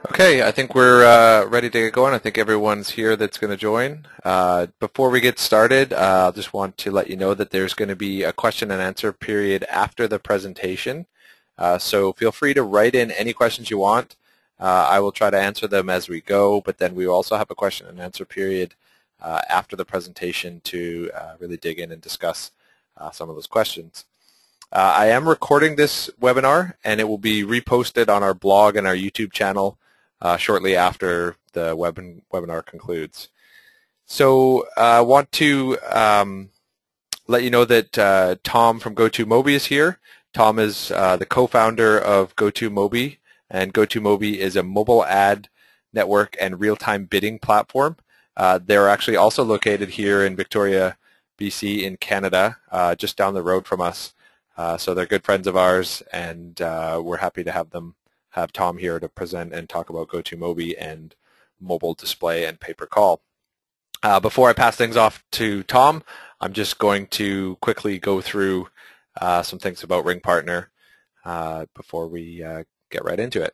Okay, I think we're ready to get going. I think everyone's here that's going to join. Before we get started, I just want to let you know that there's going to be a question and answer period after the presentation. So feel free to write in any questions you want. I will try to answer them as we go, but then we will also have a question and answer period after the presentation to really dig in and discuss some of those questions. I am recording this webinar, and it will be reposted on our blog and our YouTube channel shortly after the webinar concludes. So I want to let you know that Tom from Go2Mobi is here. Tom is the co-founder of Go2Mobi, and Go2Mobi is a mobile ad network and real-time bidding platform. They're actually also located here in Victoria, BC in Canada, just down the road from us. So they're good friends of ours, and we're happy to have Tom here to present and talk about Go2Mobi and mobile display and pay-per-call. Before I pass things off to Tom, I'm just going to quickly go through some things about RingPartner before we get right into it.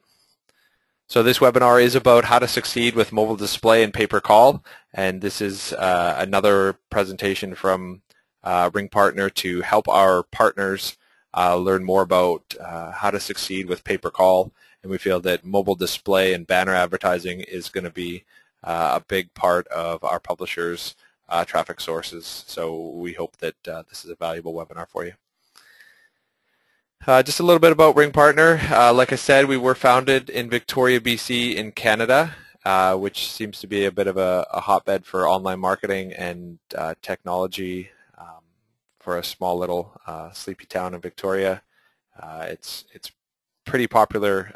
So this webinar is about how to succeed with mobile display and pay-per-call, and this is another presentation from RingPartner to help our partners learn more about how to succeed with pay-per-call. And we feel that mobile display and banner advertising is going to be a big part of our publishers' traffic sources. So we hope that this is a valuable webinar for you. Just a little bit about RingPartner. Like I said, we were founded in Victoria, BC in Canada, which seems to be a bit of a hotbed for online marketing and technology for a small little sleepy town in Victoria. It's pretty popular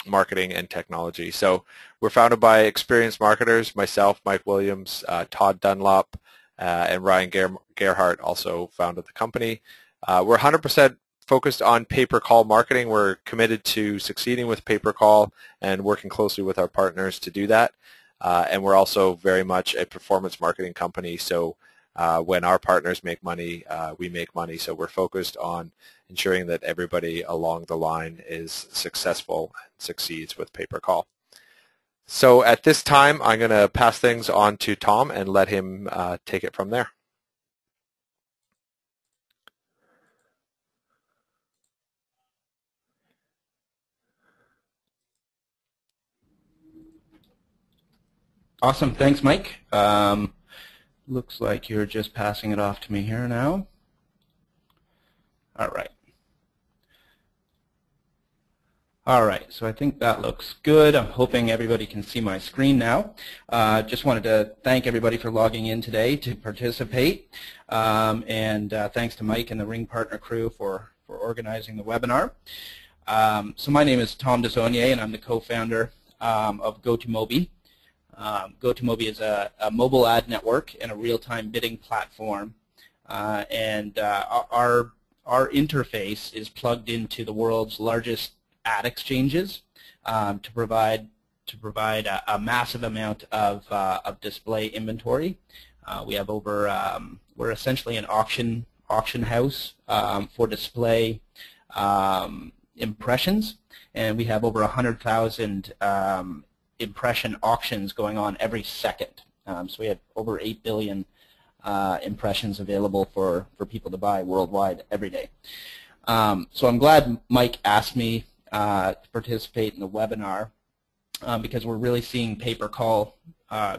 marketing and technology. So we're founded by experienced marketers, myself, Mike Williams, Todd Dunlop, and Ryan Gerhardt also founded the company. We're 100% focused on pay-per-call marketing. We're committed to succeeding with pay-per-call and working closely with our partners to do that. And we're also very much a performance marketing company. So when our partners make money, we make money. So we're focused on ensuring that everybody along the line is successful and succeeds with pay-per-call. So at this time, I'm going to pass things on to Tom and let him take it from there. Awesome. Thanks, Mike. Looks like you're just passing it off to me here now. All right. All right, so I think that looks good. I'm hoping everybody can see my screen now. Just wanted to thank everybody for logging in today to participate. And thanks to Mike and the RingPartner crew for organizing the webinar. So my name is Tom Desaulniers, and I'm the co-founder of Go2Mobi. Go2Mobi is a mobile ad network and a real-time bidding platform. Our interface is plugged into the world's largest ad exchanges to provide a massive amount of display inventory. We have over we're essentially an auction house for display impressions, and we have over 100,000 impression auctions going on every second. So we have over 8 billion impressions available for people to buy worldwide every day. So I'm glad Mike asked me to participate in the webinar because we're really seeing pay-per-call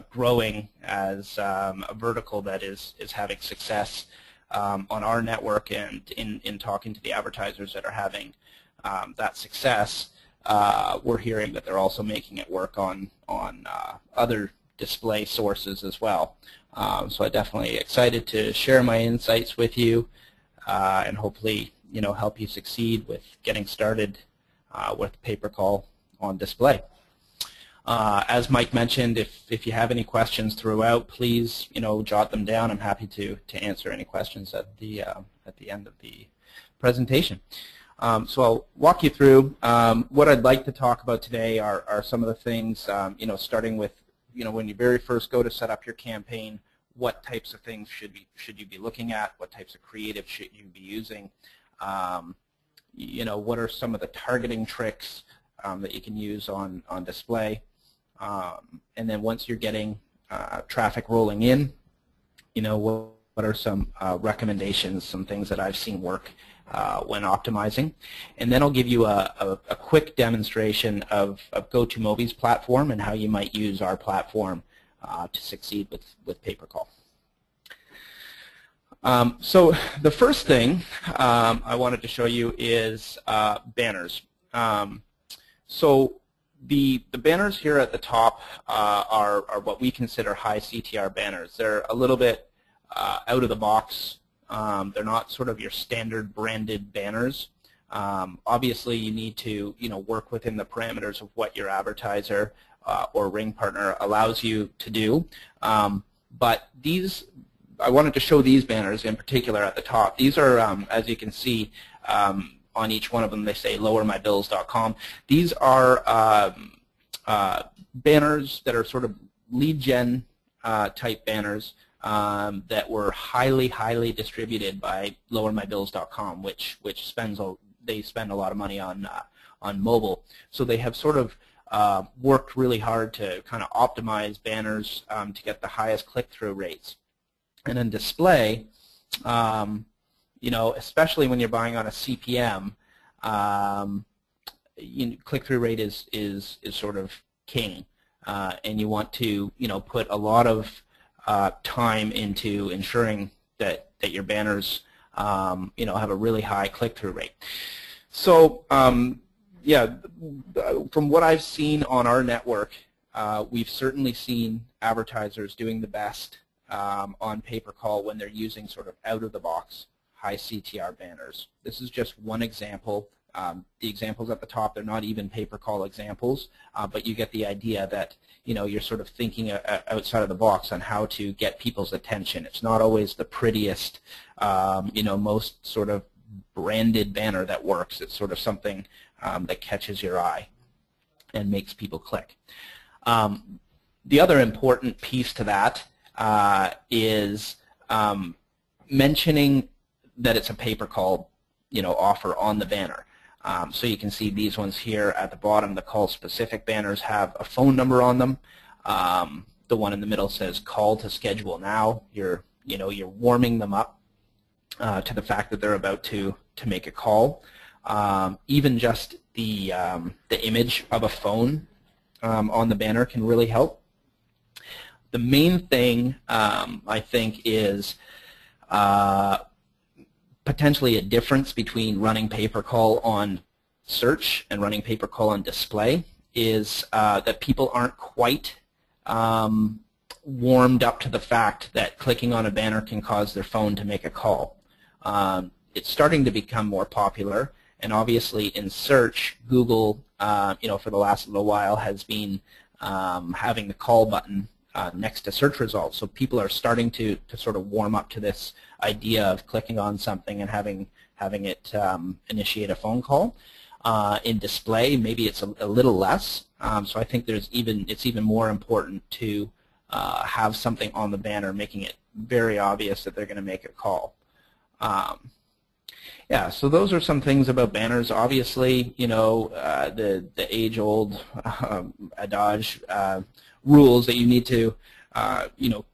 growing as a vertical that is having success on our network, and in talking to the advertisers that are having that success, we're hearing that they're also making it work on other display sources as well. So I'm definitely excited to share my insights with you and hopefully help you succeed with getting started with pay-per-call on display. As Mike mentioned, if you have any questions throughout, please jot them down. I'm happy to answer any questions at the end of the presentation. So I'll walk you through. What I'd like to talk about today are some of the things, starting with when you very first go to set up your campaign, what types of things should you be looking at? What types of creative should you be using? What are some of the targeting tricks that you can use on display. And then once you're getting traffic rolling in, what are some recommendations, some things that I've seen work when optimizing. And then I'll give you a quick demonstration of Go2Mobi's platform and how you might use our platform to succeed with pay-per-call. So the first thing I wanted to show you is banners. So the banners here at the top are what we consider high CTR banners. They're a little bit out of the box. They're not sort of your standard branded banners. Obviously, you need to work within the parameters of what your advertiser or RingPartner allows you to do. But I wanted to show these banners in particular at the top. These are, as you can see, on each one of them they say lowermybills.com. These are banners that are sort of lead gen type banners that were highly distributed by lowermybills.com, which they spend a lot of money on mobile. So they have sort of worked really hard to kind of optimize banners to get the highest click-through rates. And in display, especially when you're buying on a CPM, click-through rate is sort of king, and you want to put a lot of time into ensuring that your banners have a really high click-through rate. So yeah, from what I've seen on our network, we've certainly seen advertisers doing the best on pay-per-call when they're using sort of out-of-the-box high CTR banners. This is just one example. The examples at the top, they're not even pay-per-call examples, but you get the idea that you're sort of thinking outside of the box on how to get people's attention. It's not always the prettiest, most sort of branded banner that works. It's sort of something that catches your eye and makes people click. The other important piece to that is mentioning that it's a pay-per-call offer on the banner. So you can see these ones here at the bottom. The call-specific banners have a phone number on them. The one in the middle says "Call to schedule now." You're warming them up to the fact that they're about to make a call. Even just the image of a phone on the banner can really help. The main thing I think is potentially a difference between running pay-per-call on search and running pay-per-call on display is that people aren't quite warmed up to the fact that clicking on a banner can cause their phone to make a call. It's starting to become more popular, and obviously in search, Google, for the last little while has been having the call button next to search results. So people are starting to sort of warm up to this idea of clicking on something and having it initiate a phone call. In display, maybe it's a little less. So I think it's even more important to have something on the banner making it very obvious that they're going to make a call. Yeah, so those are some things about banners. Obviously, the age-old adage rules that you need to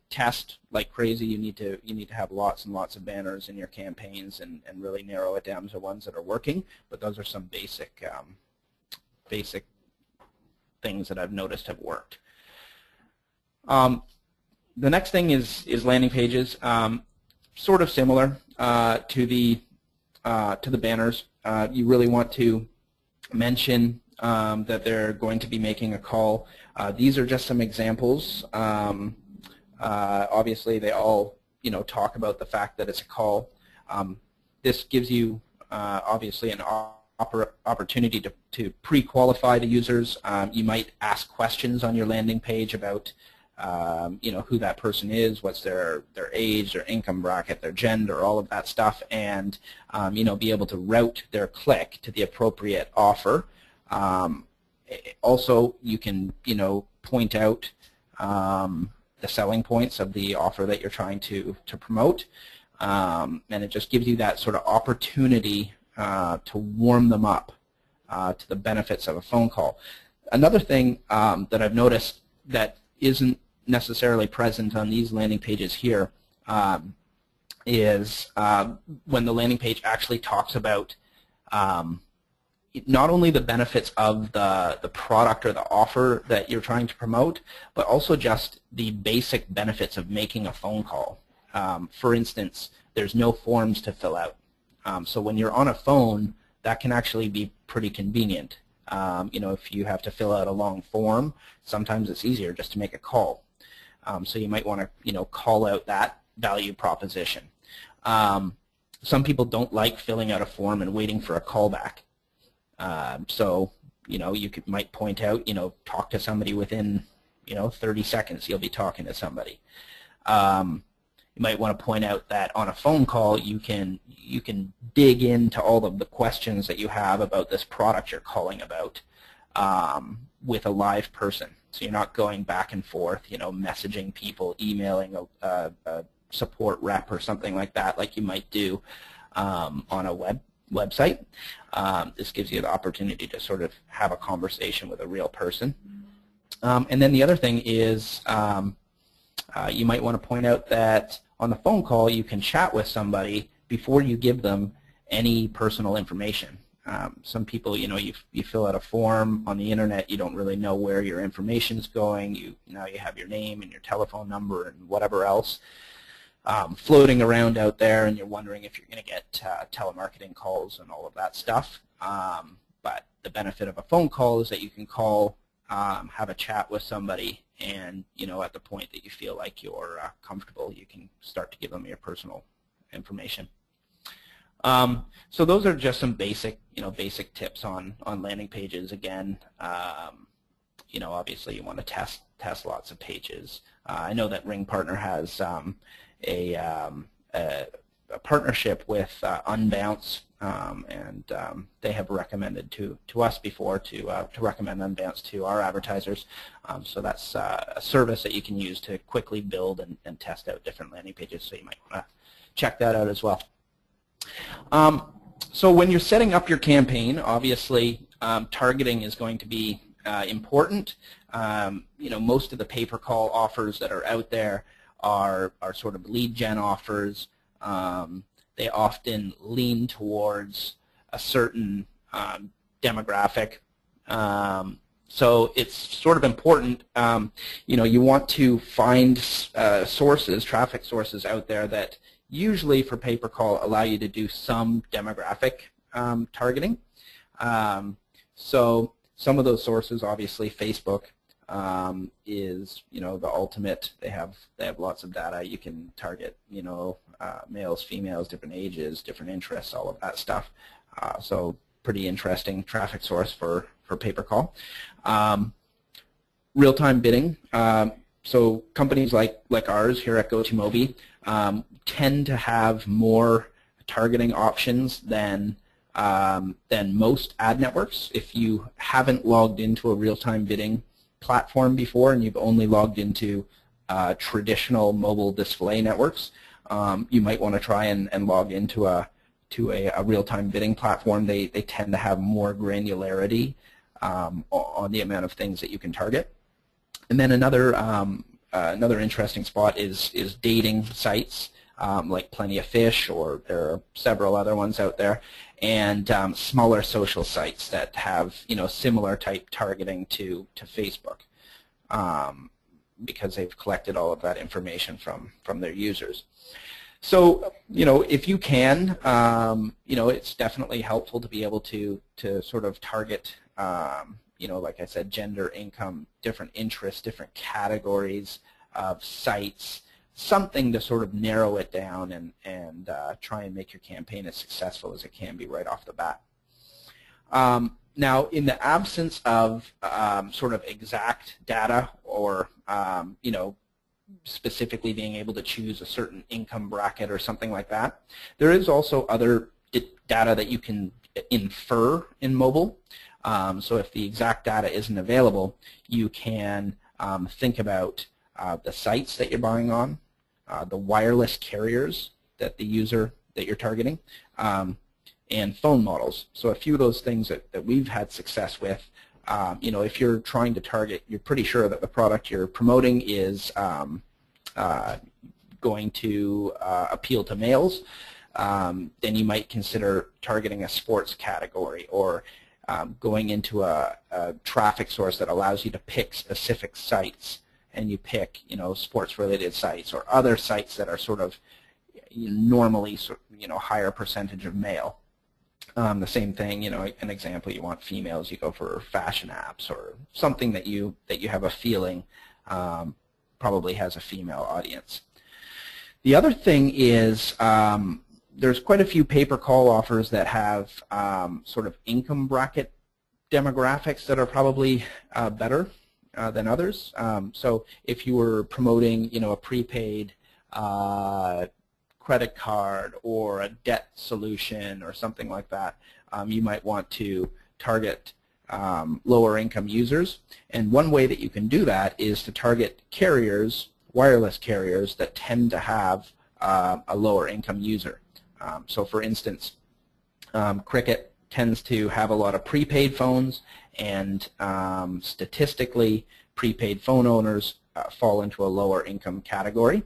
test like crazy. You need to have lots and lots of banners in your campaigns and really narrow it down to ones that are working. But those are some basic things that I've noticed have worked. The next thing is landing pages. Sort of similar to the banners. You really want to mention that they're going to be making a call. These are just some examples. Obviously, they all talk about the fact that it's a call. This gives you obviously an opportunity to pre-qualify the users. You might ask questions on your landing page about who that person is, what's their age, their income bracket, their gender, all of that stuff, and be able to route their click to the appropriate offer. Also, you can point out the selling points of the offer that you're trying to promote, and it just gives you that sort of opportunity to warm them up to the benefits of a phone call. Another thing that I've noticed that isn't necessarily present on these landing pages here is when the landing page actually talks about not only the benefits of the product or the offer that you're trying to promote, but also just the basic benefits of making a phone call. For instance, there's no forms to fill out. So when you're on a phone, that can actually be pretty convenient. If you have to fill out a long form, sometimes it's easier just to make a call. So you might want to, call out that value proposition. Some people don't like filling out a form and waiting for a callback. So, you might point out, talk to somebody within, 30 seconds you'll be talking to somebody. You might want to point out that on a phone call you can dig into all of the questions that you have about this product you're calling about with a live person. So you're not going back and forth, messaging people, emailing a support rep or something like that, like you might do on a website. This gives you the opportunity to sort of have a conversation with a real person. And then the other thing is you might want to point out that on the phone call you can chat with somebody before you give them any personal information. Some people, you fill out a form on the internet, you don't really know where your information's going. Now you have your name and your telephone number and whatever else floating around out there, and you're wondering if you're going to get telemarketing calls and all of that stuff. But the benefit of a phone call is that you can call, have a chat with somebody, and at the point that you feel like you're comfortable, you can start to give them your personal information. So those are just some basic tips on landing pages. Again, obviously you want to test lots of pages. I know that RingPartner has a partnership with Unbounce, and they have recommended to us before to recommend Unbounce to our advertisers. So that's a service that you can use to quickly build and test out different landing pages. So you might want to check that out as well. So when you're setting up your campaign, obviously targeting is going to be important. Most of the pay-per-call offers that are out there are sort of lead gen offers. They often lean towards a certain demographic. So it's sort of important, you want to find sources, traffic sources out there that usually for pay-per-call allow you to do some demographic targeting. So some of those sources, obviously Facebook is the ultimate. They have lots of data. You can target males, females, different ages, different interests, all of that stuff. So pretty interesting traffic source for pay-per-call. Real-time bidding. So companies like ours here at Go2Mobi tend to have more targeting options than most ad networks. If you haven't logged into a real-time bidding platform before and you've only logged into traditional mobile display networks, you might want to try and log into a real-time bidding platform. They tend to have more granularity on the amount of things that you can target. And then another interesting spot is dating sites like Plenty of Fish, or there are several other ones out there, and smaller social sites that have similar type targeting to Facebook, because they've collected all of that information from their users. So if you can, it's definitely helpful to be able to sort of target like I said, gender, income, different interests, different categories of sites, something to sort of narrow it down and try and make your campaign as successful as it can be right off the bat. Now, in the absence of sort of exact data or specifically being able to choose a certain income bracket or something like that, there is also other data that you can infer in mobile. So if the exact data isn't available, you can think about the sites that you're buying on, the wireless carriers that you're targeting, and phone models. So a few of those things that we've had success with, if you're trying to target, you're pretty sure that the product you're promoting is going to appeal to males, then you might consider targeting a sports category, or going into a traffic source that allows you to pick specific sites, and you pick sports-related sites or other sites that are sort of normally higher percentage of male. The same thing, an example, you want females, you go for fashion apps or something that you have a feeling probably has a female audience. The other thing is there's quite a few pay-per-call offers that have sort of income bracket demographics that are probably better than others. So if you were promoting, a prepaid credit card or a debt solution or something like that, you might want to target lower income users. And one way that you can do that is to target carriers, wireless carriers, that tend to have a lower income user. So for instance, Cricket tends to have a lot of prepaid phones, and statistically prepaid phone owners fall into a lower income category.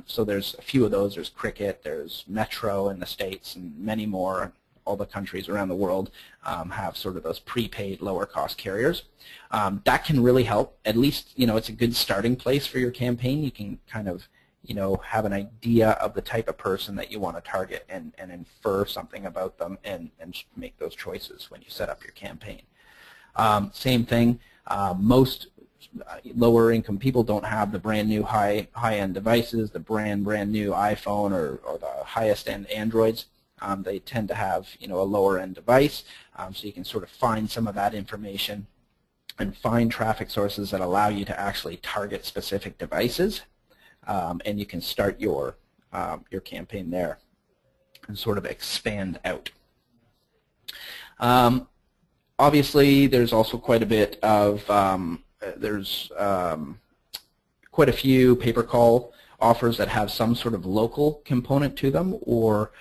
So there's a few of those. There's Cricket, there's Metro in the States, and many more. All the countries around the world have sort of those prepaid lower cost carriers. That can really help. At least, it's a good starting place for your campaign. You can kind of, have an idea of the type of person that you want to target, and infer something about them, and make those choices when you set up your campaign. Same thing, most lower income people don't have the brand new high-end devices, the brand new iPhone or the highest end Androids. They tend to have a lower end device, so you can sort of find some of that information and find traffic sources that allow you to actually target specific devices, and you can start your campaign there and sort of expand out. Obviously, there's also quite a bit of quite a few pay-per-call offers that have some sort of local component to them, or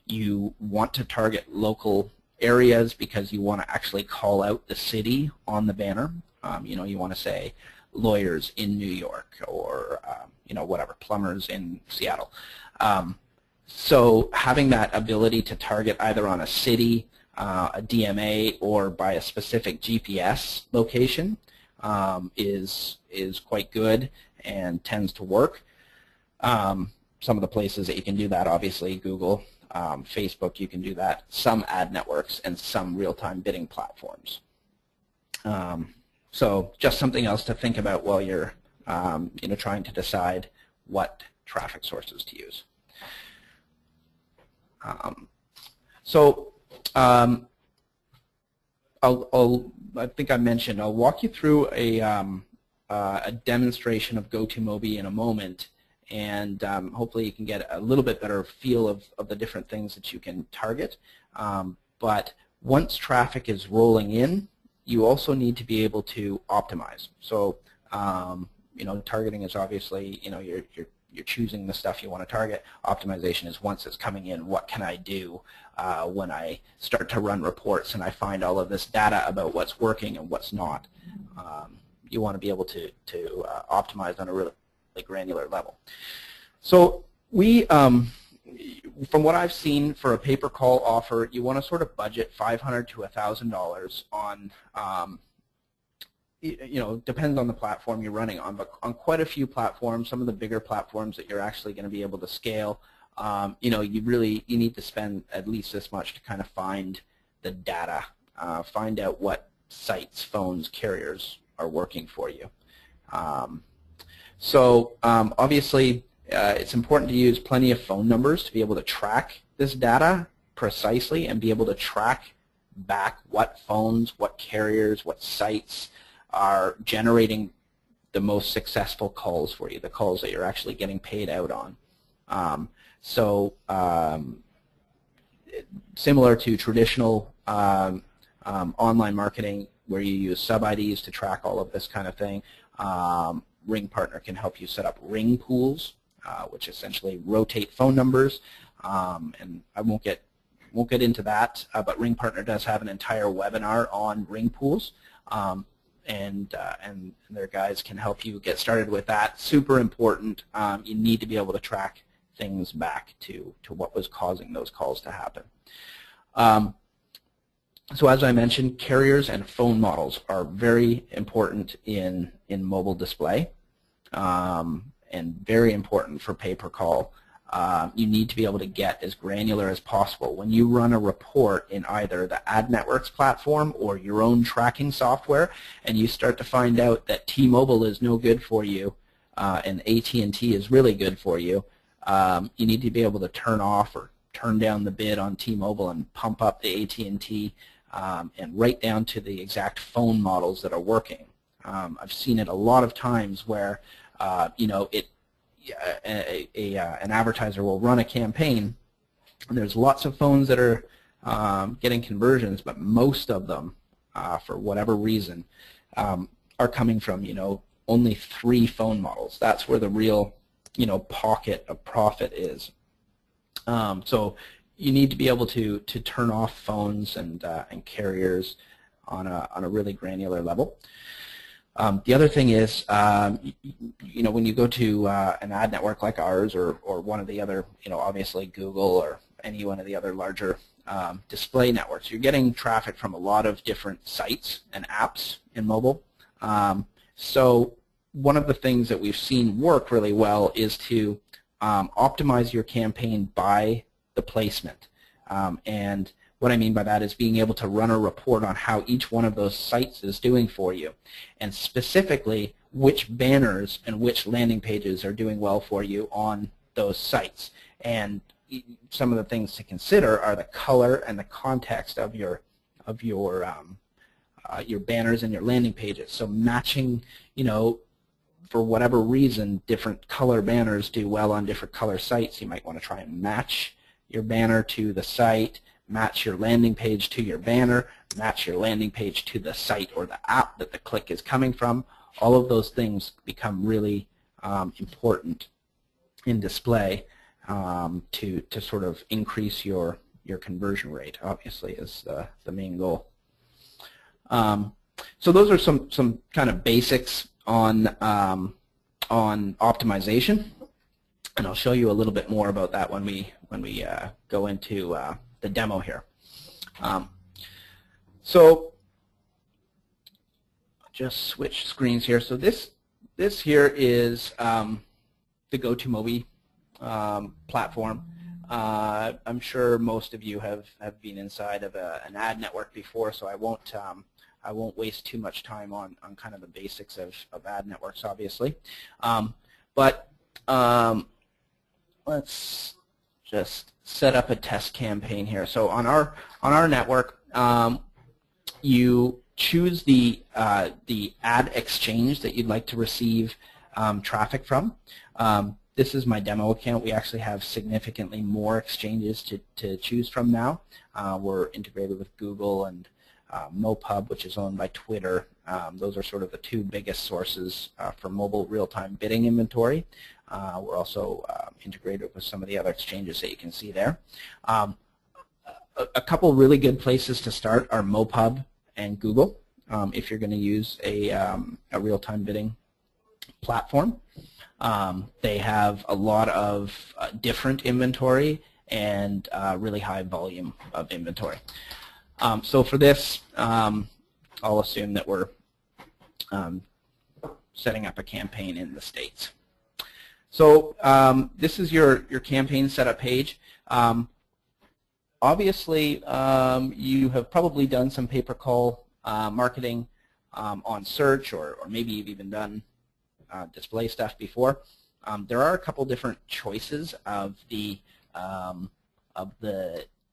you want to target local areas because you want to actually call out the city on the banner. You want to say lawyers in New York, or whatever, plumbers in Seattle. So having that ability to target either on a city, a DMA, or by a specific GPS location is quite good and tends to work. Some of the places that you can do that, obviously, Google, Facebook, you can do that, some ad networks, and some real-time bidding platforms. So just something else to think about while you're trying to decide what traffic sources to use. I think I mentioned, I'll walk you through a demonstration of Go2Mobi in a moment, and hopefully you can get a little bit better feel of the different things that you can target. But once traffic is rolling in, you also need to be able to optimize. So targeting is obviously, you're choosing the stuff you want to target. Optimization is once it's coming in, what can I do when I start to run reports and I find all of this data about what's working and what's not. You want to be able to optimize on a really granular level. So we, from what I've seen for a pay-per-call offer, you want to sort of budget $500 to $1,000 on depends on the platform you're running on, but on quite a few platforms, some of the bigger platforms that you're actually going to be able to scale, you need to spend at least this much to kind of find the data, find out what sites, phones, carriers are working for you. Obviously, it's important to use plenty of phone numbers to be able to track this data precisely and be able to track back what phones, what carriers, what sites are generating the most successful calls for you, the calls that you're actually getting paid out on. Similar to traditional online marketing where you use sub-IDs to track all of this kind of thing, RingPartner can help you set up ring pools, which essentially rotate phone numbers. And I won't get won't get into that, but RingPartner does have an entire webinar on ring pools, and their guys can help you get started with that. Super important. You need to be able to track things back to what was causing those calls to happen. So as I mentioned, carriers and phone models are very important in mobile display, and very important for pay-per-call. You need to be able to get as granular as possible. When you run a report in either the ad networks platform or your own tracking software, and you start to find out that T-Mobile is no good for you, and AT&T is really good for you, you need to be able to turn off or turn down the bid on T-Mobile and pump up the AT&T, and right down to the exact phone models that are working. I've seen it a lot of times where you know, an advertiser will run a campaign, and there's lots of phones that are getting conversions, but most of them, for whatever reason, are coming from, you know, only 3 phone models. That's where the real, you know, pocket of profit is. So you need to be able to turn off phones and carriers on a really granular level. The other thing is, you know, when you go to an ad network like ours, or one of the other, you know, obviously Google or any one of the other larger display networks, you're getting traffic from a lot of different sites and apps in mobile. So one of the things that we've seen work really well is to optimize your campaign by the placement. And what I mean by that is being able to run a report on how each one of those sites is doing for you, and specifically which banners and which landing pages are doing well for you on those sites. And some of the things to consider are the color and the context of your banners and your landing pages. So matching, you know, for whatever reason, different color banners do well on different color sites. You might want to try and match your banner to the site, match your landing page to your banner, match your landing page to the site or the app that the click is coming from. All of those things become really important in display to sort of increase your conversion rate, obviously, is the main goal. So those are some kind of basics on optimization, and I'll show you a little bit more about that when we go into the demo here. So just switch screens here. So this here is the Go2Mobi platform. I'm sure most of you have been inside of an ad network before, so I won't waste too much time on kind of the basics of ad networks, obviously. But let's just set up a test campaign here. So on our network, you choose the ad exchange that you'd like to receive traffic from. This is my demo account. We actually have significantly more exchanges to choose from now. We're integrated with Google and MoPub, which is owned by Twitter. Those are sort of the 2 biggest sources for mobile real-time bidding inventory. We're also integrated with some of the other exchanges that you can see there. A couple really good places to start are MoPub and Google if you're going to use a real-time bidding platform. They have a lot of different inventory and really high volume of inventory. So for this, I'll assume that we're setting up a campaign in the States. So this is your campaign setup page. Obviously, you have probably done some pay-per-call marketing on search, or maybe you've even done display stuff before. There are a couple different choices of the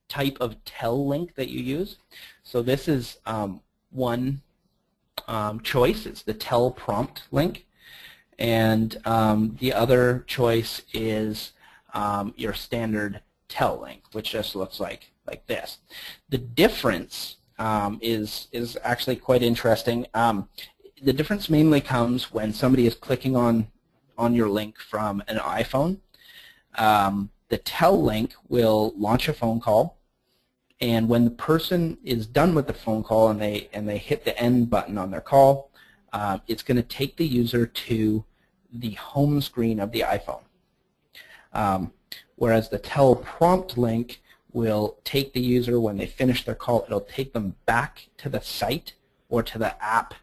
type of tell link that you use. So this is one choice. It's the tell prompt link. And the other choice is your standard tell link, which just looks like this. The difference is actually quite interesting. The difference mainly comes when somebody is clicking on your link from an iPhone. The tell link will launch a phone call, And when the person is done with the phone call and they hit the end button on their call, it's going to take the user to the home screen of the iPhone. Whereas the teleprompt link will take the user, when they finish their call, it'll take them back to the site or to the app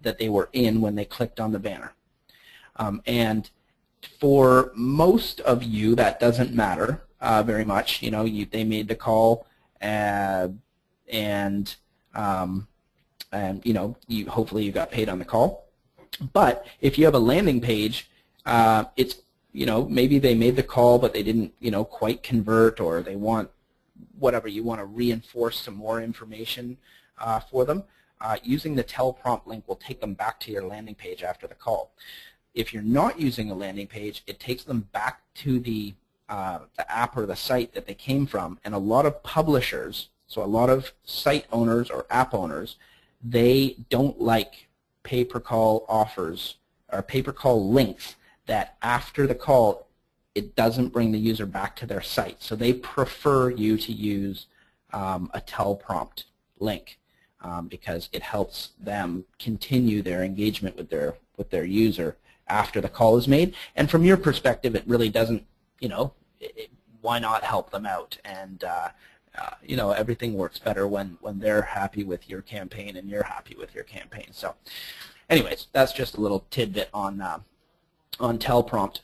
that they were in when they clicked on the banner. And for most of you, that doesn't matter very much. You know, they made the call, and you know, hopefully you got paid on the call. But if you have a landing page, it's, you know, maybe they made the call but they didn't, you know, quite convert, or they want whatever, you want to reinforce some more information for them. Using the teleprompt link will take them back to your landing page after the call. If you're not using a landing page, it takes them back to the app or the site that they came from. And a lot of publishers, so a lot of site owners or app owners, they don't like pay-per-call offers or pay-per-call links that after the call it doesn't bring the user back to their site. So they prefer you to use a teleprompt link because it helps them continue their engagement with their user after the call is made. And from your perspective, it really doesn't, you know, why not help them out? And you know, everything works better when they're happy with your campaign and you're happy with your campaign. So anyways, that's just a little tidbit on teleprompt.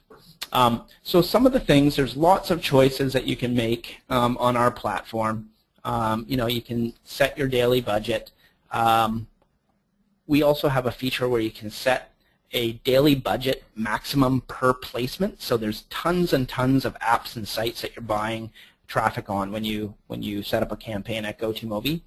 So some of the things, there's lots of choices that you can make on our platform. You know, you can set your daily budget. We also have a feature where you can set a daily budget maximum per placement. So there's tons and tons of apps and sites that you're buying traffic on when you set up a campaign at Go2Mobi.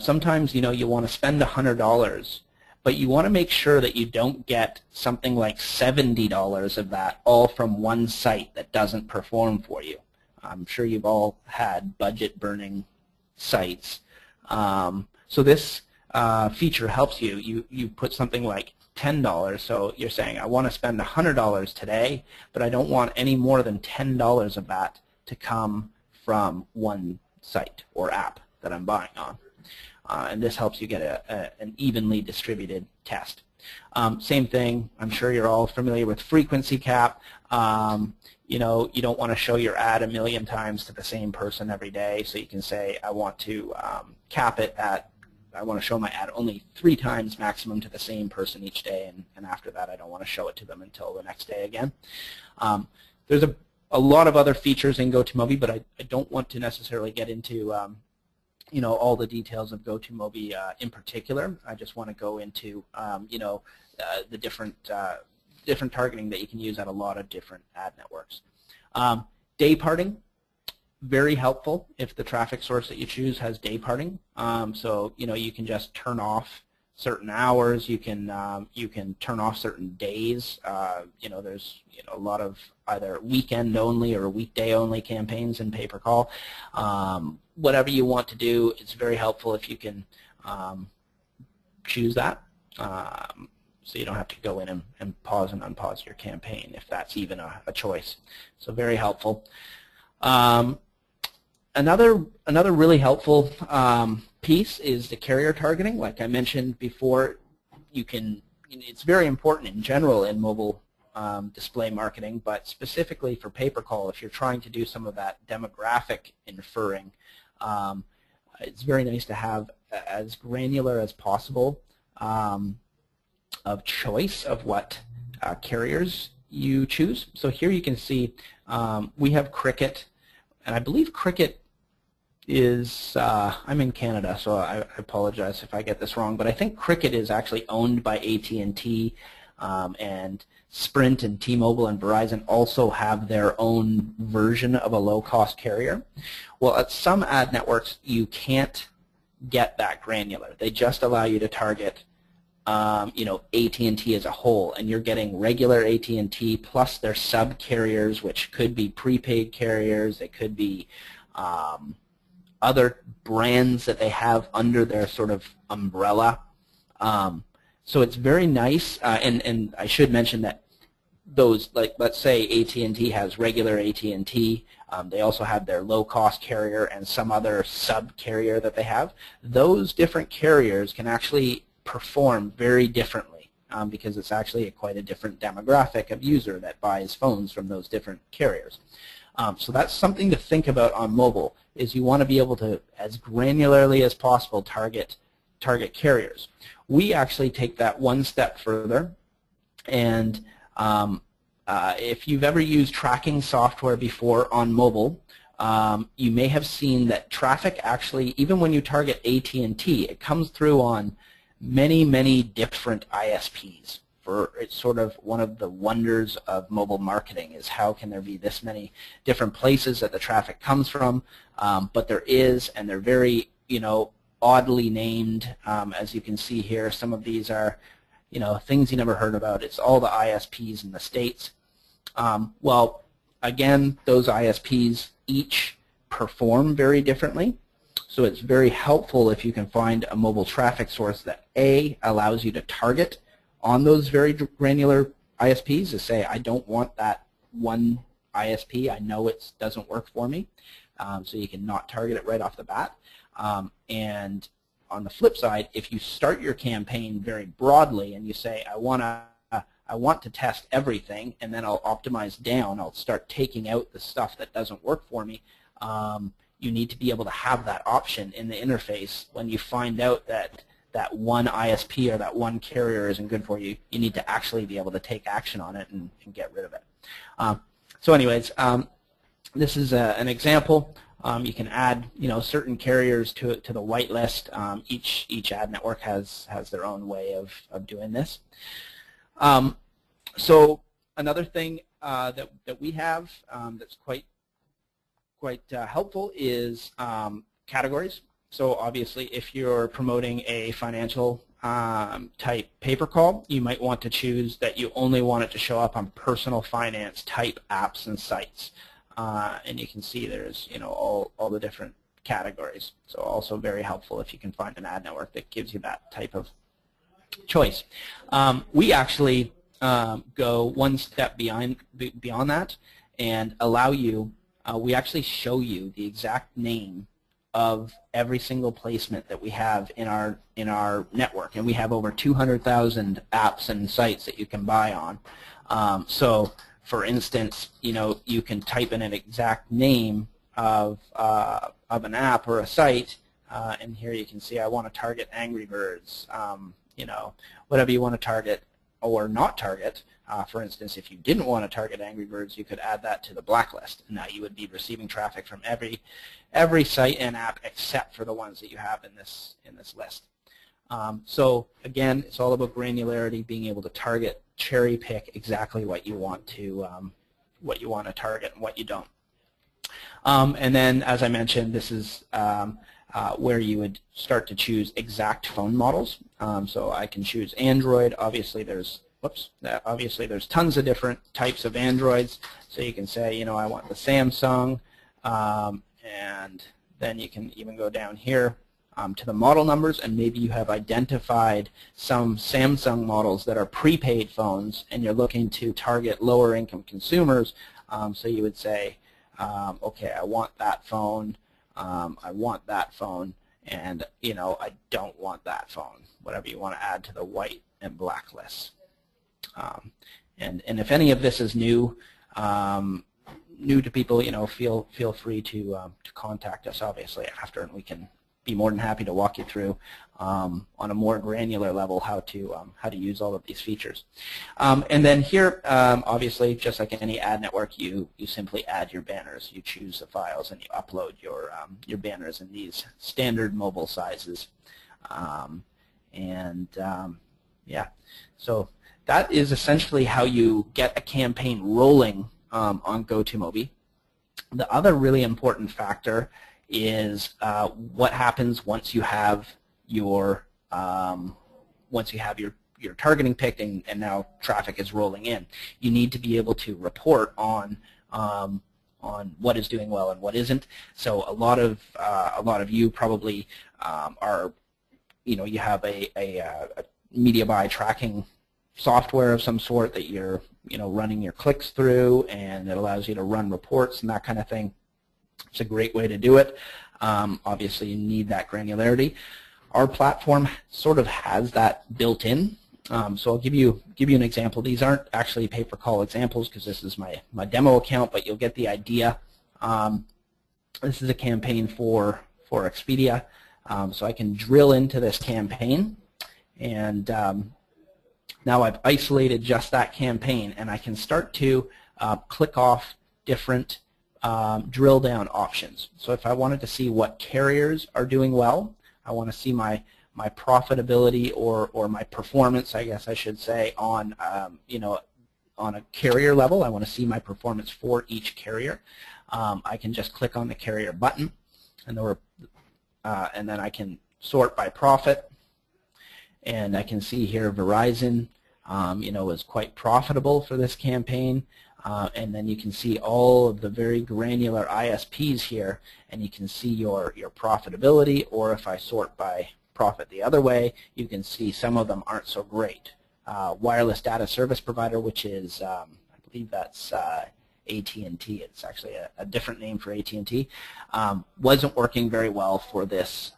Sometimes, you know, you want to spend $100, but you want to make sure that you don't get something like $70 of that all from one site that doesn't perform for you. I'm sure you've all had budget-burning sites. So this feature helps you. You put something like $10, so you're saying, I want to spend $100 today, but I don't want any more than $10 of that to come from one site or app that I'm buying on. And this helps you get an evenly distributed test. Same thing, I'm sure you're all familiar with frequency cap. You know, you don't want to show your ad 1,000,000 times to the same person every day, so you can say, I want to cap it at, I want to show my ad only 3 times maximum to the same person each day, and after that I don't want to show it to them until the next day again. There's a lot of other features in Go2Mobi, but I don't want to necessarily get into you know, all the details of Go2Mobi in particular. I just want to go into you know, the different targeting that you can use at a lot of different ad networks. Day parting, very helpful if the traffic source that you choose has day parting. So you know, you can just turn off certain hours. You can turn off certain days. You know, there's, you know, a lot of either weekend only or weekday only campaigns in pay-per-call. Whatever you want to do, it's very helpful if you can choose that. So you don't have to go in and pause and unpause your campaign if that's even a choice. So very helpful. Another really helpful piece is the carrier targeting. Like I mentioned before, it's very important in general in mobile display marketing, but specifically for pay-per-call, if you're trying to do some of that demographic inferring, it's very nice to have as granular as possible of choice of what carriers you choose. So here you can see we have Cricket, and I believe Cricket is, I'm in Canada, so I apologize if I get this wrong, but I think Cricket is actually owned by AT&T, and Sprint and T-Mobile and Verizon also have their own version of a low-cost carrier. Well, at some ad networks, you can't get that granular. They just allow you to target you know, AT&T as a whole, and you're getting regular AT&T plus their sub-carriers, which could be prepaid carriers. They could be other brands that they have under their sort of umbrella. So it's very nice, and I should mention that those, like, let's say AT&T has regular AT&T, They also have their low-cost carrier and some other sub-carrier that they have. Those different carriers can actually perform very differently because it's actually quite a different demographic of user that buys phones from those different carriers. So that's something to think about on mobile, is you want to be able to, as granularly as possible, target carriers. We actually take that one step further, and if you've ever used tracking software before on mobile, you may have seen that traffic actually, even when you target AT&T, it comes through on many, many different ISPs. It's sort of one of the wonders of mobile marketing, is how can there be this many different places that the traffic comes from, but there is, and they're very, oddly named. As you can see here, some of these are, things you never heard about. It's all the ISPs in the States. Well, again, those ISPs each perform very differently, so it's very helpful if you can find a mobile traffic source that A, allows you to target on those very granular ISPs, to say, I don't want that one ISP, I know it doesn't work for me, so you can not target it right off the bat. And on the flip side, if you start your campaign very broadly and you say, I want to test everything, and then I'll optimize down, I'll start taking out the stuff that doesn't work for me, you need to be able to have that option in the interface. When you find out that that one ISP or that one carrier isn't good for you, you need to actually be able to take action on it and get rid of it. So anyways, this is an example. You can add, certain carriers to the whitelist. Each ad network has their own way of doing this. So another thing that we have that's quite helpful is categories. So obviously, if you're promoting a financial type paper call, you might want to choose that you only want it to show up on personal finance type apps and sites. And you can see there's all the different categories. So also very helpful if you can find an ad network that gives you that type of choice. We actually go one step beyond that and allow you. We actually show you the exact name of every single placement that we have in our network, and we have over 200,000 apps and sites that you can buy on. So, for instance, you can type in an exact name of an app or a site, and here you can see I want to target Angry Birds. Whatever you want to target or not target. For instance, if you didn't want to target Angry Birds, you could add that to the blacklist, and now you would be receiving traffic from every site and app except for the ones that you have in this list. So again, it's all about granularity, being able to target, cherry pick exactly what you want to target and what you don't. And then, as I mentioned, this is where you would start to choose exact phone models. So I can choose Android. Obviously, there's tons of different types of Androids. So you can say, I want the Samsung, and then you can even go down here to the model numbers, and maybe you have identified some Samsung models that are prepaid phones, and you're looking to target lower income consumers. So you would say, okay, I want that phone, and I don't want that phone. Whatever you want to add to the white and black lists. And if any of this is new to people, feel free to contact us obviously after, and we can be more than happy to walk you through on a more granular level how to use all of these features. And then here, obviously, just like any ad network, you simply add your banners. You choose the files and you upload your banners in these standard mobile sizes. Yeah, so that is essentially how you get a campaign rolling on Go2Mobi. The other really important factor is what happens once you have your targeting picked and now traffic is rolling in. You need to be able to report on what is doing well and what isn't. So a lot of you probably are, you have a media buy tracking software of some sort that you're running your clicks through, and it allows you to run reports and that kind of thing. It's a great way to do it. Obviously, you need that granularity. Our platform sort of has that built in. So I'll give you an example. These aren't actually pay-per-call examples because this is my demo account, but you'll get the idea. This is a campaign for Expedia. So I can drill into this campaign, and now I've isolated just that campaign, and I can start to click off different drill down options. So if I wanted to see what carriers are doing well, I want to see my profitability or my performance, I guess I should say, on on a carrier level. I want to see my performance for each carrier. I can just click on the carrier button, and then I can sort by profit, and I can see here Verizon is quite profitable for this campaign. And then you can see all of the very granular ISPs here, and you can see your profitability, or if I sort by profit the other way, you can see some of them aren't so great. Wireless data service provider, which is, I believe that's AT&T. It's actually a different name for AT&T. Wasn't working very well for this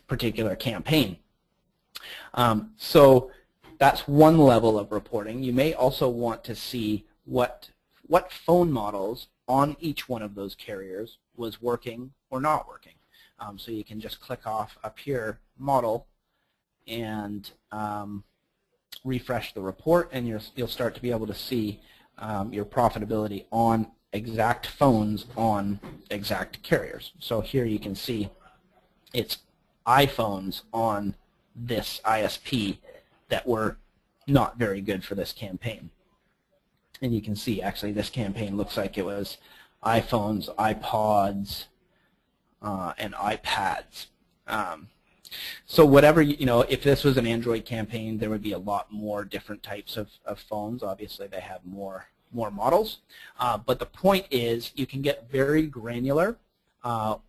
particular campaign. So that's one level of reporting. You may also want to see what phone models on each one of those carriers was working or not working. So you can just click off up here, model, and refresh the report, and you'll start to be able to see your profitability on exact phones on exact carriers. So here you can see it's iPhones on this ISP that were not very good for this campaign. And you can see actually this campaign looks like it was iPhones, iPods, and iPads. So whatever, if this was an Android campaign, there would be a lot more different types of phones. Obviously they have more models. But the point is you can get very granular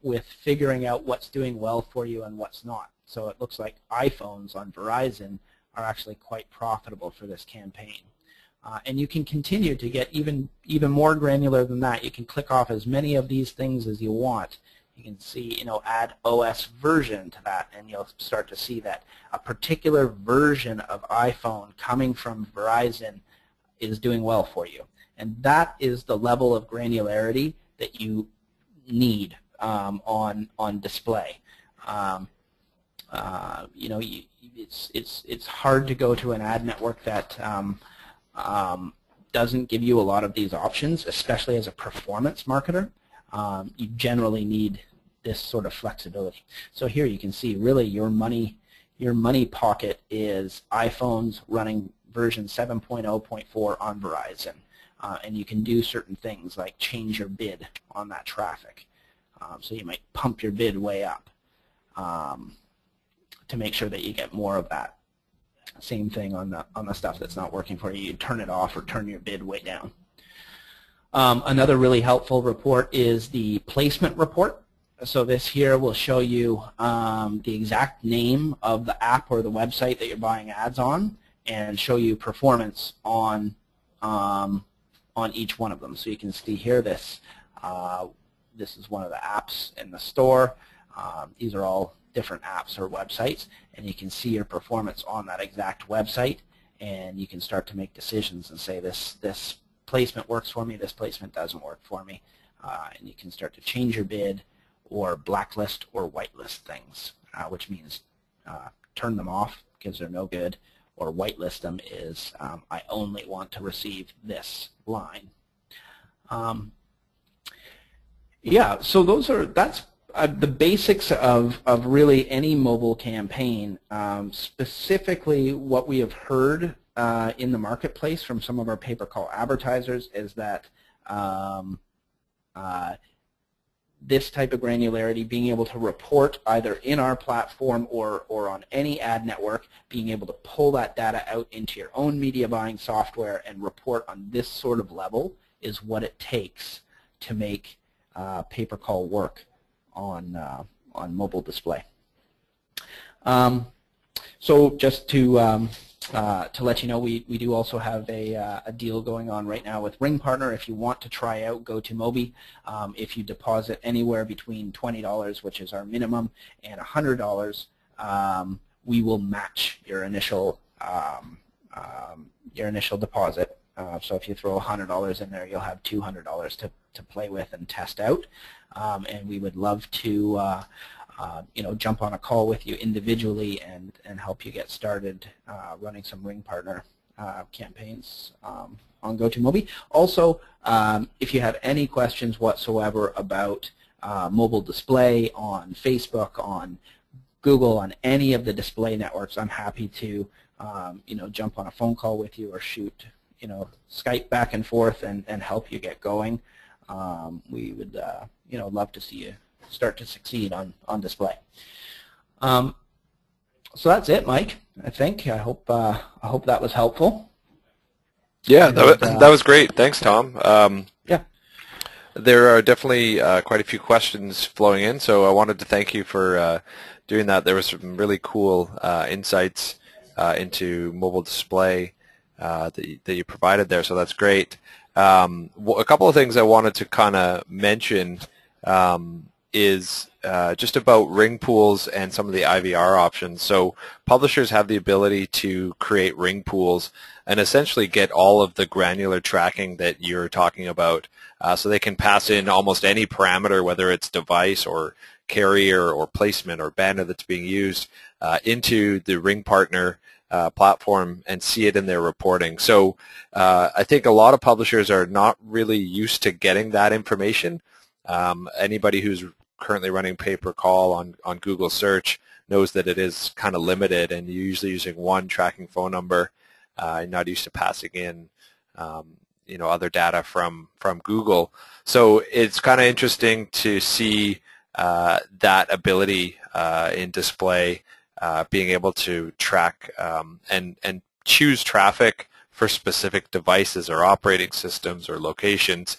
with figuring out what's doing well for you and what's not. So it looks like iPhones on Verizon are actually quite profitable for this campaign. And you can continue to get even more granular than that. You can click off as many of these things as you want. You can see, add OS version to that, and you'll start to see that a particular version of iPhone coming from Verizon is doing well for you. And that is the level of granularity that you need on display. It's hard to go to an ad network that doesn't give you a lot of these options, especially as a performance marketer. You generally need this sort of flexibility. So here you can see really your money pocket is iPhones running version 7.0.4 on Verizon. And you can do certain things like change your bid on that traffic. So you might pump your bid way up to make sure that you get more of that. Same thing on the stuff that's not working for you. You turn it off or turn your bid way down. Another really helpful report is the placement report. So this here will show you the exact name of the app or the website that you're buying ads on, and show you performance on each one of them. So you can see here this is one of the apps in the store. These are all different apps or websites, and you can see your performance on that exact website, and you can start to make decisions and say this placement works for me, this placement doesn't work for me, and you can start to change your bid or blacklist or whitelist things, which means turn them off because they're no good, or whitelist them is I only want to receive this line. Yeah, so that's the basics of really any mobile campaign. Specifically, what we have heard in the marketplace from some of our pay-per-call advertisers is that this type of granularity, being able to report either in our platform or on any ad network, being able to pull that data out into your own media buying software and report on this sort of level is what it takes to make pay-per-call work on mobile display. So just to to let you know, we do also have a deal going on right now with RingPartner. If you want to try out Go2Mobi, if you deposit anywhere between $20, which is our minimum, and $100, we will match your initial deposit. So if you throw $100 in there, you'll have $200 to play with and test out. And we would love to jump on a call with you individually and help you get started running some RingPartner campaigns on Go2Mobi. Also, if you have any questions whatsoever about mobile display on Facebook, on Google, on any of the display networks, I'm happy to jump on a phone call with you or shoot Skype back and forth and help you get going. We would love to see you start to succeed on display. So that's it, Mike. I think. I hope that was helpful. Yeah, that was great. Thanks, Tom. Yeah. There are definitely quite a few questions flowing in, so I wanted to thank you for doing that. There was some really cool insights into mobile display that you provided there, so that's great. A couple of things I wanted to kind of mention is just about ring pools and some of the IVR options. So publishers have the ability to create ring pools and essentially get all of the granular tracking that you're talking about. So they can pass in almost any parameter, whether it's device or carrier or placement or banner that's being used into the RingPartner platform and see it in their reporting. So I think a lot of publishers are not really used to getting that information. Anybody who's currently running pay-per-call on Google search knows that it is kind of limited, and you're usually using one tracking phone number. You're not used to passing in other data from Google. So it's kind of interesting to see that ability in display, being able to track and choose traffic for specific devices or operating systems or locations,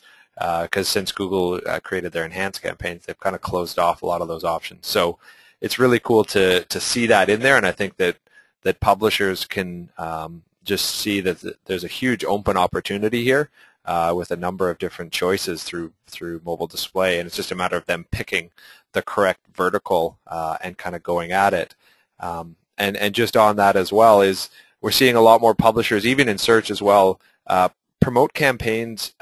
because since Google created their enhanced campaigns, they've kind of closed off a lot of those options. So it's really cool to see that in there, and I think that publishers can just see that there's a huge open opportunity here with a number of different choices through mobile display, and it's just a matter of them picking the correct vertical and kind of going at it. And just on that as well is we're seeing a lot more publishers, even in search as well, promote campaigns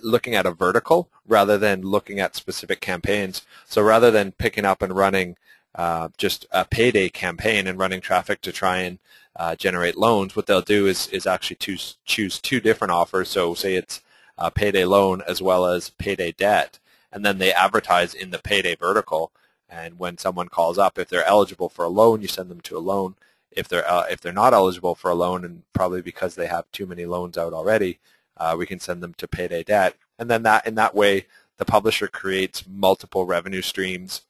looking at a vertical rather than looking at specific campaigns. So rather than picking up and running just a payday campaign and running traffic to try and generate loans, what they'll do is actually choose two different offers. So say it's a payday loan as well as payday debt, and then they advertise in the payday vertical. And when someone calls up, if they're eligible for a loan, you send them to a loan. If they're not eligible for a loan, and probably because they have too many loans out already, we can send them to payday debt. And then in that way, the publisher creates multiple revenue streams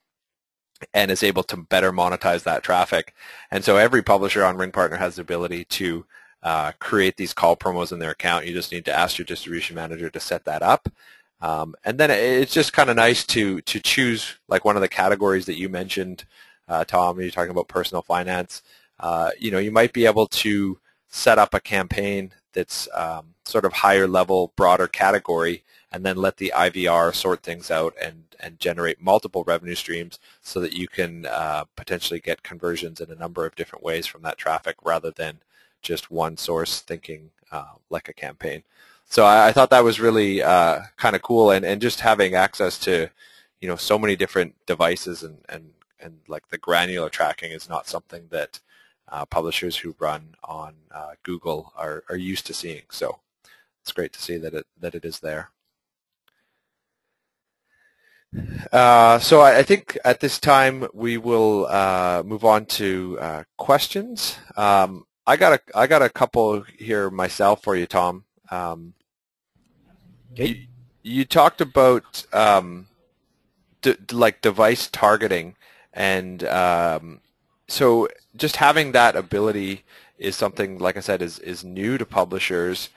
and is able to better monetize that traffic. And so every publisher on RingPartner has the ability to create these call promos in their account. You just need to ask your distribution manager to set that up. And then it's just kind of nice to choose like one of the categories that you mentioned, Tom. You're talking about personal finance. You might be able to set up a campaign that's sort of higher level, broader category, and then let the IVR sort things out and generate multiple revenue streams so that you can potentially get conversions in a number of different ways from that traffic rather than just one source thinking like a campaign. So I thought that was really kind of cool, and just having access to so many different devices and like the granular tracking is not something that publishers who run on Google are used to seeing. So it's great to see that it is there. So I think at this time we will move on to questions. I got a couple here myself for you, Tom. Okay. You talked about like device targeting, and so just having that ability is something, like I said, is new to publishers.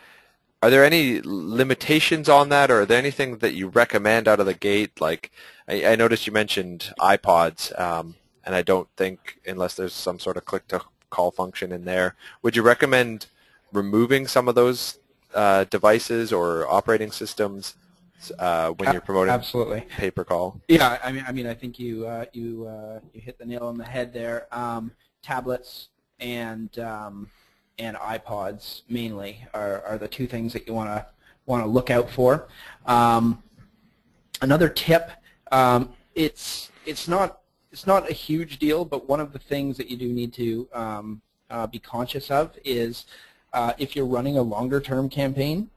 Are there any limitations on that, or are there anything that you recommend out of the gate? Like I noticed you mentioned iPods, and I don't think, unless there's some sort of call function in there. Would you recommend removing some of those devices or operating systems when you're promoting Absolutely. pay-per-call? Yeah, I mean, I think you hit the nail on the head there. Tablets and iPods mainly are the two things that you want to look out for. Another tip, it's not a huge deal, but one of the things that you do need to be conscious of is if you're running a longer term campaign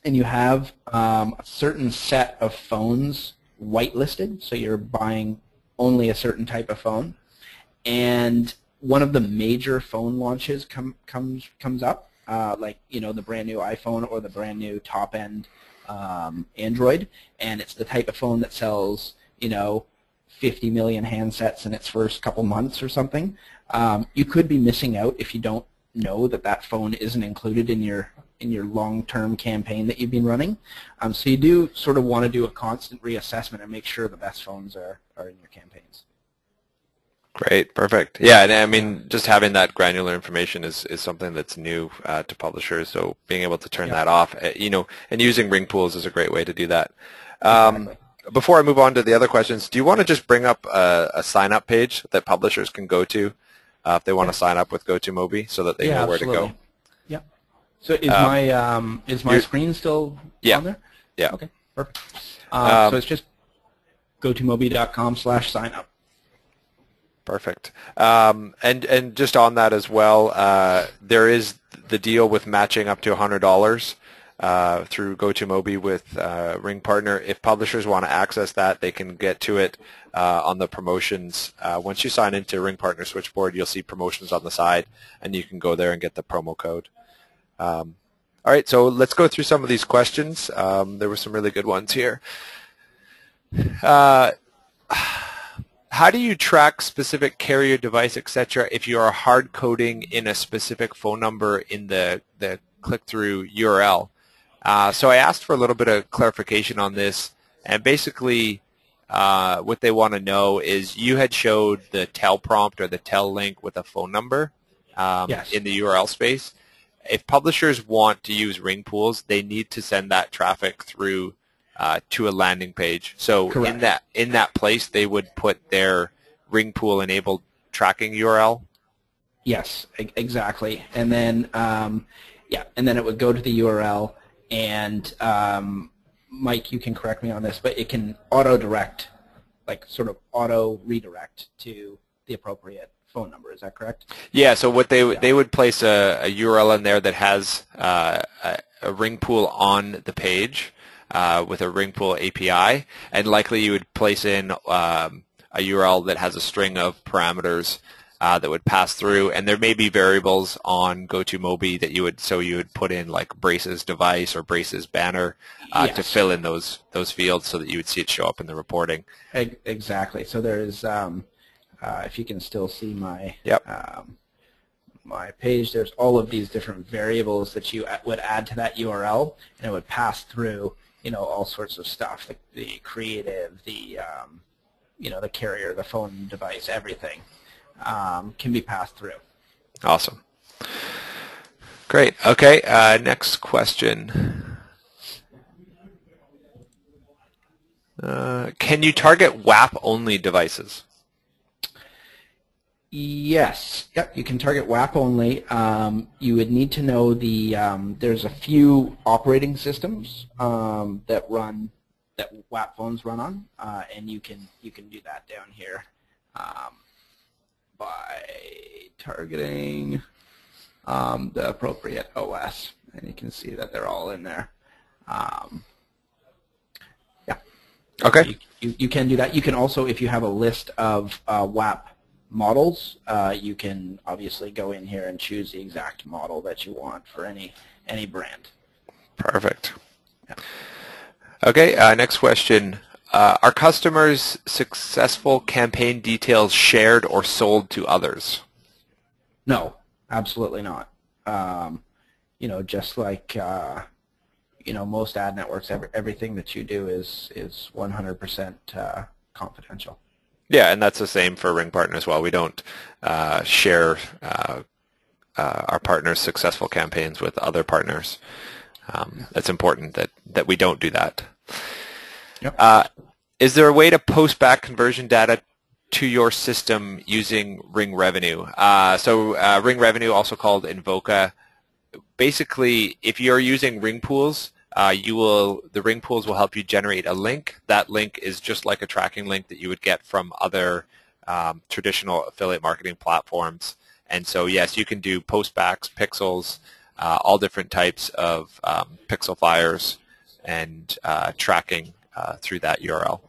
and you have a certain set of phones whitelisted, so you're buying only a certain type of phone, and one of the major phone launches comes up, like the brand new iPhone or the brand new top end Android, and it's the type of phone that sells 50 million handsets in its first couple months or something. You could be missing out if you don't know that phone isn't included in your long-term campaign that you've been running. So you do sort of want to do a constant reassessment and make sure the best phones are in your campaigns. Great, perfect. Yeah, and I mean, just having that granular information is something that's new to publishers. So being able to turn that off, and using ring pools is a great way to do that. Exactly. Before I move on to the other questions, do you want to just bring up a sign-up page that publishers can go to if they want to sign up with Go2Mobi, so that they know where to go? Yeah. So is my screen still on there? Yeah. Okay. Perfect. So it's just go2mobi.com/signup. Perfect. And just on that as well, there is the deal with matching up to $100 through Go2Mobi with RingPartner. If publishers want to access that, they can get to it on the promotions. Once you sign into RingPartner Switchboard, you'll see promotions on the side, and you can go there and get the promo code. All right, so let's go through some of these questions. There were some really good ones here. How do you track specific carrier device, etc., if you are hard coding in a specific phone number in the click-through URL? So I asked for a little bit of clarification on this, and basically what they want to know is you had showed the tell prompt or the tell link with a phone number in the URL space. If publishers want to use ring pools, they need to send that traffic through to a landing page. So in that place, they would put their ring pool enabled tracking URL. Yes, exactly. And then and then it would go to the URL, and Mike, you can correct me on this, but it can auto direct, like sort of auto redirect to the appropriate phone number. Is that correct? Yeah. So what they would place a URL in there that has a ring pool on the page. With a ring pool API, and likely you would place in a URL that has a string of parameters that would pass through, and there may be variables on Go2Mobi that you would put in like Brace's device or Brace's banner to fill in those fields so that you would see it show up in the reporting. Exactly. So there is, if you can still see my my page, there's all of these different variables that you would add to that URL, and it would pass through all sorts of stuff, the creative, the the carrier, the phone device, everything can be passed through. Awesome. Great. Okay. Next question. Can you target WAP-only devices? Yes. Yep. You can target WAP only. You would need to know there's a few operating systems that WAP phones run on, and you can do that down here by targeting the appropriate OS, and you can see that they're all in there. Okay. So you can do that. You can also, if you have a list of WAP models, you can obviously go in here and choose the exact model that you want for any brand. Perfect. Yeah. Okay, next question. Are customers' successful campaign details shared or sold to others? No, absolutely not. Just like most ad networks, everything that you do is 100% confidential. Yeah, and that's the same for RingPartner as well. We don't share our partners' successful campaigns with other partners. It's important that we don't do that. Yep. Is there a way to post back conversion data to your system using Ring Revenue? Ring Revenue, also called Invoca, basically, if you're using Ring Pools, the Ring Pools will help you generate a link. That link is just like a tracking link that you would get from other traditional affiliate marketing platforms. And so, yes, you can do postbacks, pixels, all different types of pixel fires and tracking through that URL.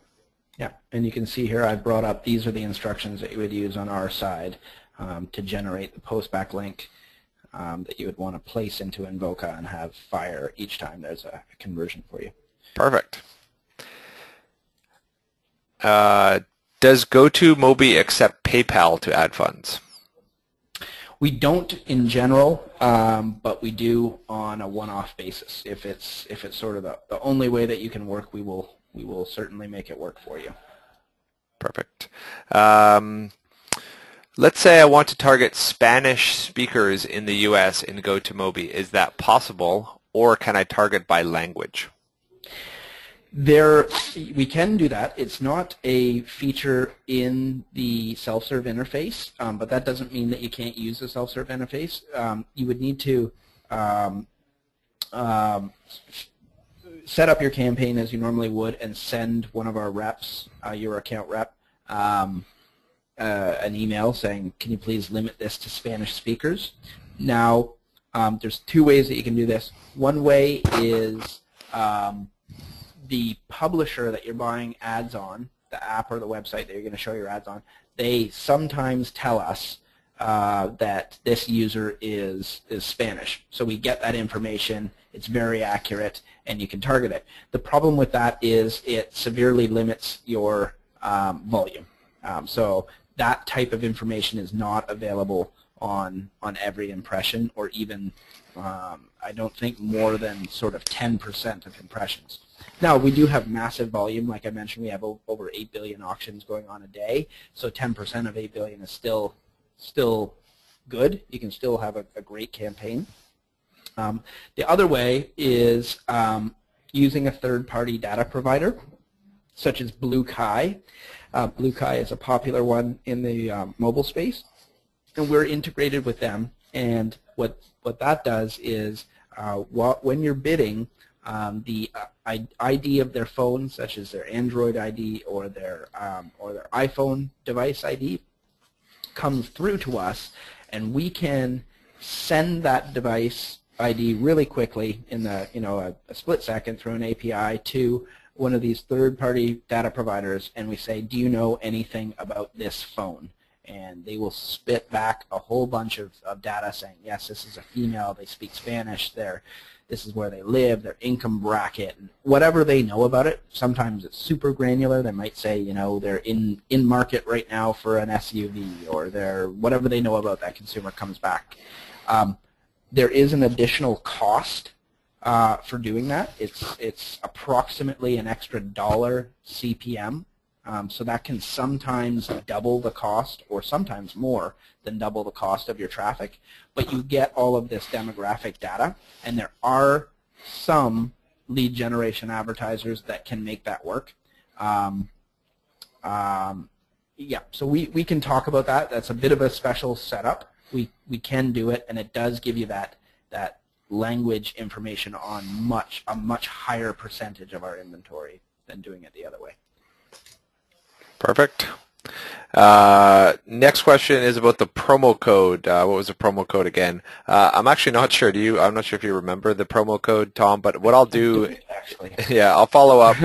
Yeah, and you can see here I've brought up these are the instructions that you would use on our side to generate the postback link that you would want to place into Invoca and have fire each time there's a conversion for you. Perfect. Does Go2Mobi accept PayPal to add funds? We don't in general, but we do on a one-off basis. If it's sort of the only way that you can work, we will certainly make it work for you. Perfect. Let's say I want to target Spanish speakers in the U.S. in Go2Mobi. Is that possible, or can I target by language? We can do that. It's not a feature in the self-serve interface, but that doesn't mean that you can't use the self-serve interface. You would need to set up your campaign as you normally would and send one of our reps, your account rep, an email saying, can you please limit this to Spanish speakers? Now, there's two ways that you can do this. One way is the publisher that you're buying ads on, the app or the website that you're going to show your ads on, they sometimes tell us that this user is Spanish. So we get that information, it's very accurate, and you can target it. The problem with that is it severely limits your volume. So that type of information is not available on every impression, or even, I don't think, more than sort of 10% of impressions. Now, we do have massive volume. Like I mentioned, we have over 8 billion auctions going on a day, so 10% of 8 billion is still good. You can still have a great campaign. The other way is using a third-party data provider, such as BlueKai. BlueKai is a popular one in the mobile space, and we're integrated with them. And what that does is when you're bidding, the ID of their phone, such as their Android ID or their iPhone device ID, comes through to us, and we can send that device ID really quickly in a split second through an API to one of these third-party data providers, and we say, do you know anything about this phone? And they will spit back a whole bunch of data saying, yes, this is a female, they speak Spanish, this is where they live, their income bracket, and whatever they know about it. Sometimes it's super granular. They might say, they're in market right now for an SUV, or whatever they know about that consumer comes back. There is an additional cost for doing that. It's approximately an extra $1 CPM. So that can sometimes double the cost, or sometimes more than double the cost of your traffic. But you get all of this demographic data, and there are some lead generation advertisers that can make that work. Yeah, so we can talk about that. That's a bit of a special setup. We can do it, and it does give you that language information on a much higher percentage of our inventory than doing it the other way. Perfect. Next question is about the promo code. What was the promo code again? I'm actually not sure. I'm not sure if you remember the promo code, Tom. But what I'll do, actually, yeah, I'll follow up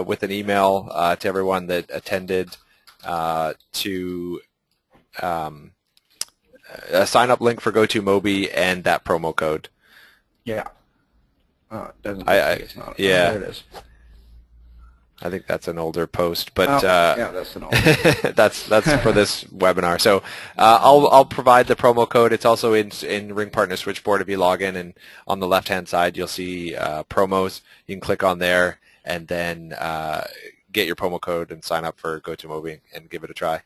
with an email to everyone that attended to a sign-up link for Go2Mobi and that promo code. Yeah. Oh, it doesn't. It's not. Yeah. Oh, there it is. I think that's an older post, but yeah, that's an older. that's for this webinar. So I'll provide the promo code. It's also in RingPartner Switchboard. If you log in, and on the left-hand side, you'll see promos. You can click on there and then get your promo code and sign up for Go2Mobi and give it a try.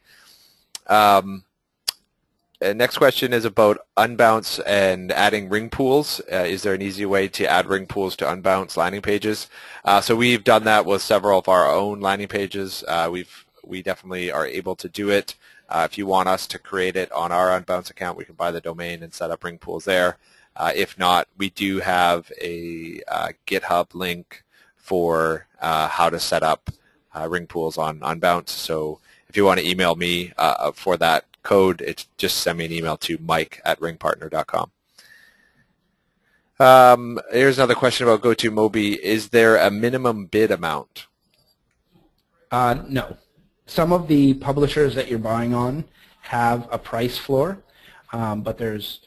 Next question is about unbounce and adding ring pools. Is there an easy way to add ring pools to unbounce landing pages? So we've done that with several of our own landing pages. We definitely are able to do it. If you want us to create it on our unbounce account, we can buy the domain and set up ring pools there. If not, we do have a GitHub link for how to set up ring pools on unbounce. So if you want to email me for that code, it's just send me an email to mike@ringpartner.com. Here's another question about Go2Mobi. Is there a minimum bid amount? No. Some of the publishers that you're buying on have a price floor, but there's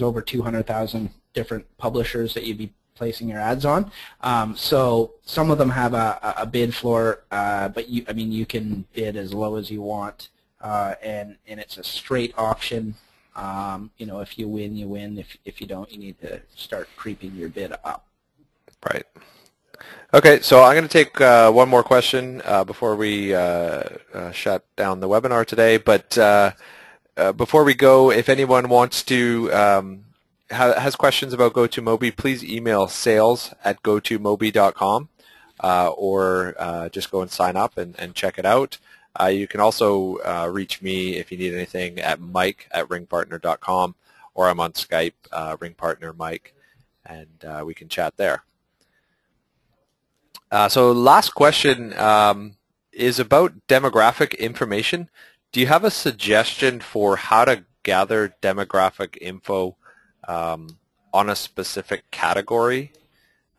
over 200,000 different publishers that you'd be placing your ads on. So some of them have a bid floor, but you can bid as low as you want. And it's a straight auction. If you win, you win. If you don't, you need to start creeping your bid up. Right. Okay, so I'm going to take one more question before we shut down the webinar today. But before we go, if anyone wants to has questions about Go2Mobi, please email sales@go2mobi.com or just go and sign up and check it out. You can also reach me if you need anything at mike@ringpartner.com, or I'm on Skype, RingPartner Mike, and we can chat there. So last question is about demographic information. Do you have a suggestion for how to gather demographic info on a specific category?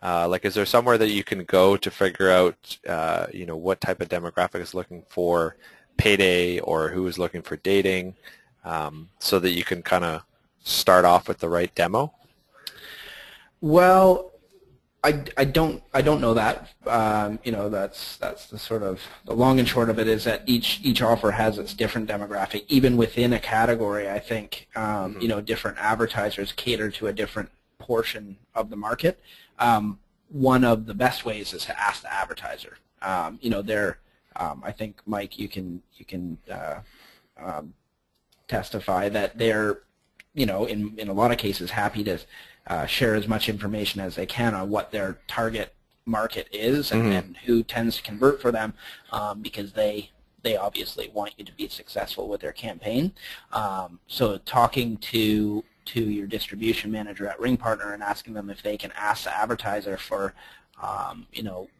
Like, is there somewhere that you can go to figure out, what type of demographic is looking for payday or who is looking for dating, so that you can kind of start off with the right demo? Well, I don't know that. That's the sort of the long and short of it is that each offer has its different demographic. Even within a category, I think different advertisers cater to a different portion of the market. One of the best ways is to ask the advertiser. I think, Mike, you can testify that they're, in a lot of cases, happy to share as much information as they can on what their target market is and who tends to convert for them, because they obviously want you to be successful with their campaign. So talking to your distribution manager at RingPartner and asking them if they can ask the advertiser for,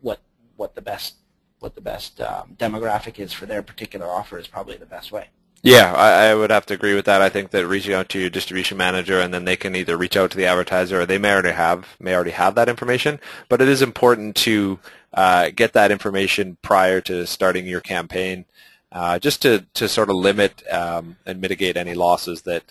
what the best demographic is for their particular offer is probably the best way. Yeah, I would have to agree with that. I think that reaching out to your distribution manager, and then they can either reach out to the advertiser, or they may already have that information. But it is important to get that information prior to starting your campaign, just to sort of limit and mitigate any losses that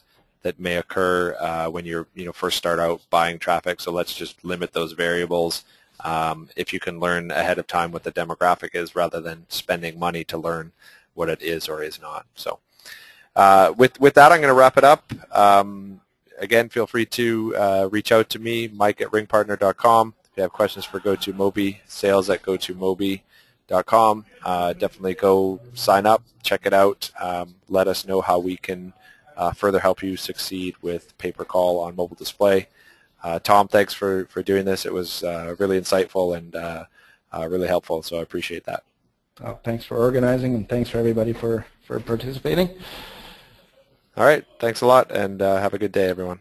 may occur when you're first start out buying traffic. So let's just limit those variables. If you can learn ahead of time what the demographic is, rather than spending money to learn what it is or is not. So with that, I'm going to wrap it up. Again, feel free to reach out to me, mike@ringpartner.com. If you have questions for Go2Mobi, sales@go2mobi.com. Definitely go sign up, check it out. Let us know how we can further help you succeed with pay-per-call on mobile display. Tom, thanks for doing this. It was really insightful and really helpful, so I appreciate that. Oh, thanks for organizing, and thanks for everybody for participating. All right, thanks a lot, and have a good day, everyone.